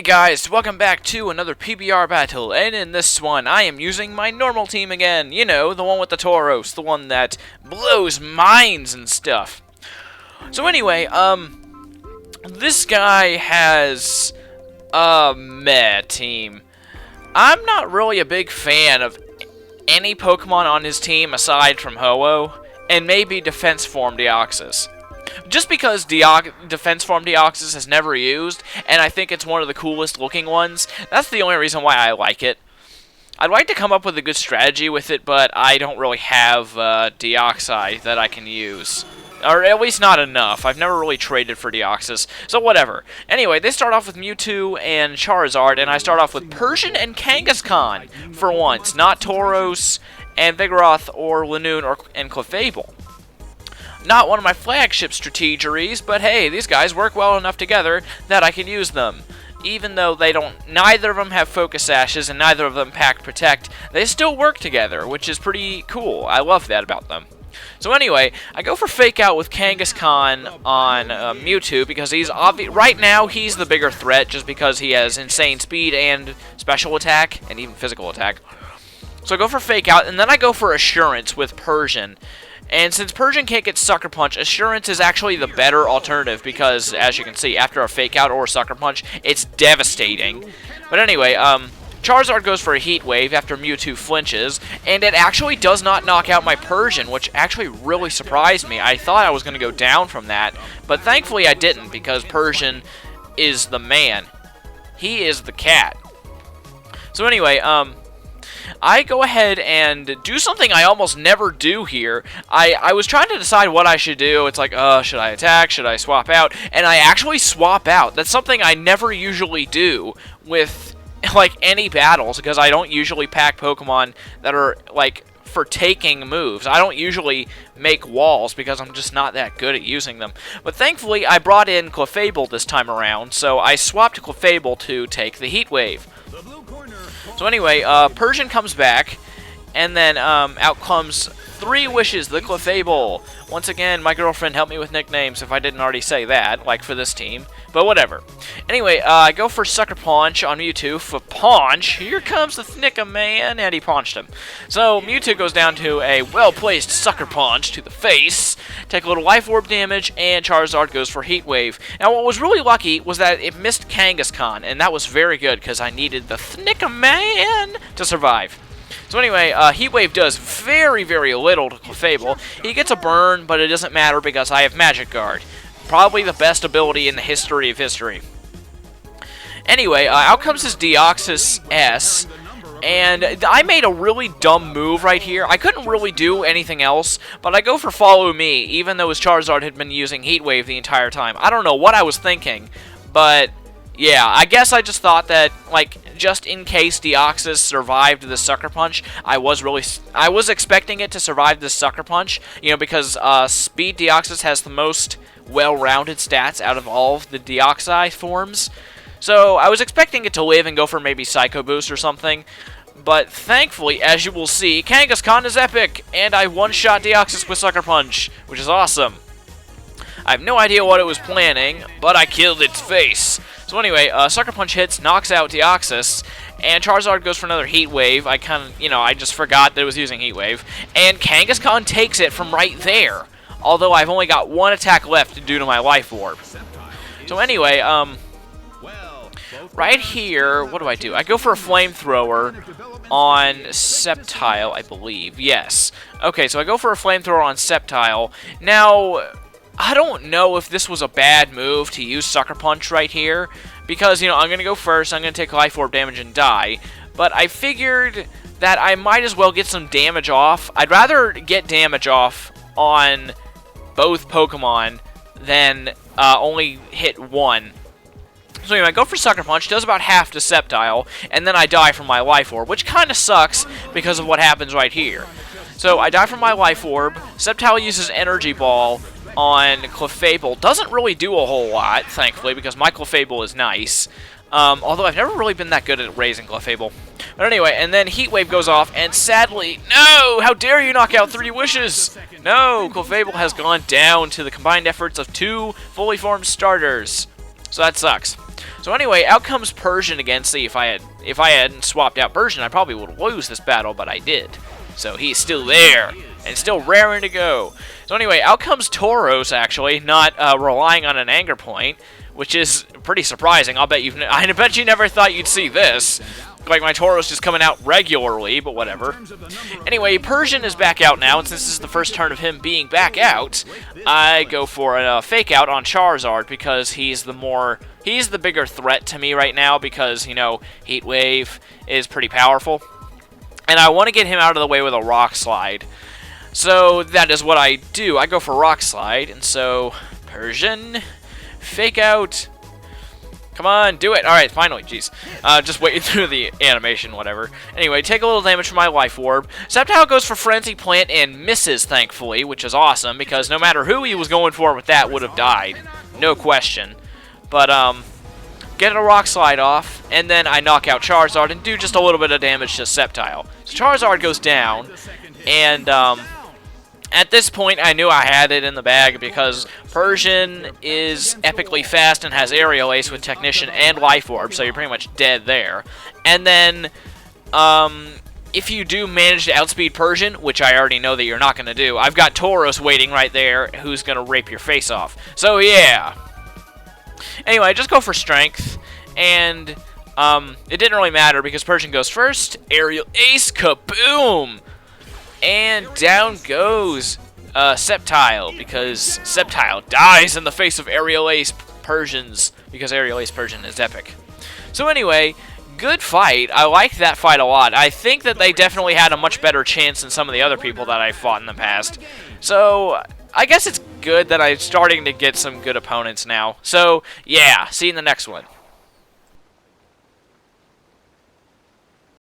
Hey guys, welcome back to another PBR battle, and in this one I am using my normal team again. You know, the one with the Tauros, the one that blows minds and stuff. So anyway, this guy has a meh team. I'm not really a big fan of any Pokemon on his team aside from Ho-Oh, and maybe Defense Form Deoxys. Just because Defense Form Deoxys is never used, and I think it's one of the coolest looking ones, that's the only reason why I like it. I'd like to come up with a good strategy with it, but I don't really have Deoxys that I can use. Or at least not enough. I've never really traded for Deoxys, so whatever. Anyway, they start off with Mewtwo and Charizard, and I start off with Persian and Kangaskhan for once, not Tauros and Vigoroth or Lanoon and Clefable. Not one of my flagship strategies, but hey, these guys work well enough together that I can use them. Even though neither of them have Focus Sashes and neither of them pack Protect, they still work together, which is pretty cool. I love that about them. So anyway, I go for Fake Out with Kangaskhan on Mewtwo because he's right now he's the bigger threat just because he has insane speed and special attack and even physical attack. So I go for Fake Out, and then I go for Assurance with Persian. And since Persian can't get Sucker Punch, Assurance is actually the better alternative because, as you can see, after a Fake Out or a Sucker Punch, it's devastating. But anyway, Charizard goes for a Heat Wave after Mewtwo flinches, and it actually does not knock out my Persian, which actually really surprised me. I thought I was going to go down from that, but thankfully I didn't because Persian is the man. He is the cat. So anyway, I go ahead and do something I almost never do here. I was trying to decide what I should do. It's like, should I attack? Should I swap out? And I actually swap out. That's something I never usually do with, like, any battles, because I don't usually pack Pokemon that are, like, for taking moves. I don't usually make walls because I'm just not that good at using them. But thankfully, I brought in Clefable this time around, so I swapped Clefable to take the Heat Wave. So anyway, Persian comes back, and then out comes 3 Wishes, the Clefable. Once again, my girlfriend helped me with nicknames if I didn't already say that, like for this team. But whatever. Anyway, I go for Sucker Punch on Mewtwo for Punch. Here comes the Thnicka Man, and he punched him. So Mewtwo goes down to a well-placed Sucker Punch to the face, take a little Life Orb damage, and Charizard goes for Heat Wave. Now, what was really lucky was that it missed Kangaskhan, and that was very good because I needed the Thnicka Man to survive. So anyway, Heat Wave does very, very little to Clefable. He gets a burn, but it doesn't matter because I have Magic Guard. Probably the best ability in the history of history. Anyway, out comes his Deoxys S, and I made a really dumb move right here. I couldn't really do anything else, but I go for Follow Me, even though his Charizard had been using Heat Wave the entire time. I don't know what I was thinking, but yeah, I guess I just thought that, like, just in case Deoxys survived the Sucker Punch, I was expecting it to survive the Sucker Punch, you know, because Speed Deoxys has the most well-rounded stats out of all of the Deoxys forms. So I was expecting it to live and go for maybe Psycho Boost or something. But thankfully, as you will see, Kangaskhan is epic, and I one-shot Deoxys with Sucker Punch, which is awesome. I have no idea what it was planning, but I killed its face. So anyway, Sucker Punch hits, knocks out Deoxys, and Charizard goes for another Heat Wave. I just forgot that it was using Heat Wave. And Kangaskhan takes it from right there, although I've only got 1 attack left due to my Life Orb. So anyway, right here, what do? I go for a Flamethrower on Sceptile, I believe. Yes. Okay, so I go for a Flamethrower on Sceptile. Now, I don't know if this was a bad move to use Sucker Punch right here, because, you know, I'm going to go first, I'm going to take Life Orb damage and die, but I figured that I might as well get some damage off. I'd rather get damage off on both Pokemon than only hit one. So anyway, I go for Sucker Punch, does about half to Sceptile, and then I die from my Life Orb, which kind of sucks because of what happens right here. So I die from my Life Orb, Sceptile uses Energy Ball on Clefable. Doesn't really do a whole lot, thankfully, because my Clefable is nice. Although I've never really been that good at raising Clefable. But anyway, and then Heat Wave goes off, and sadly, no! How dare you knock out 3 Wishes! No! Clefable has gone down to the combined efforts of 2 fully formed starters. So that sucks. So anyway, out comes Persian again. See, if I hadn't swapped out Persian, I probably would lose this battle, but I did. So he's still there and still raring to go. So anyway, out comes Tauros, actually, not relying on an anger point, which is pretty surprising. I bet you never thought you'd see this. Like my Tauros just coming out regularly, but whatever. Anyway, Persian is back out now, and since this is the first turn of him being back out, I go for a fake out on Charizard because he's the bigger threat to me right now because, you know, Heat Wave is pretty powerful. And I want to get him out of the way with a Rock Slide. So that is what I do. I go for Rock Slide, and so Persian, fake out. Come on, do it. Alright, finally, jeez. Just waiting through the animation, whatever. Anyway, take a little damage from my Life Orb. Sceptile goes for Frenzy Plant and misses, thankfully, which is awesome, because no matter who he was going for with that would have died. No question. But, get a Rock Slide off, and then I knock out Charizard and do just a little bit of damage to Sceptile. So Charizard goes down, and, at this point, I knew I had it in the bag because Persian is epically fast and has Aerial Ace with Technician and Life Orb, so you're pretty much dead there. And then, if you do manage to outspeed Persian, which I already know that you're not going to do, I've got Tauros waiting right there who's going to rape your face off. So, yeah. Anyway, just go for Strength, and it didn't really matter because Persian goes first. Aerial Ace, kaboom! And down goes Sceptile, because Sceptile dies in the face of Aerial Ace Persians, because Aerial Ace Persian is epic. So anyway, good fight. I liked that fight a lot. I think that they definitely had a much better chance than some of the other people that I fought in the past. So I guess it's good that I'm starting to get some good opponents now. So yeah, see you in the next one.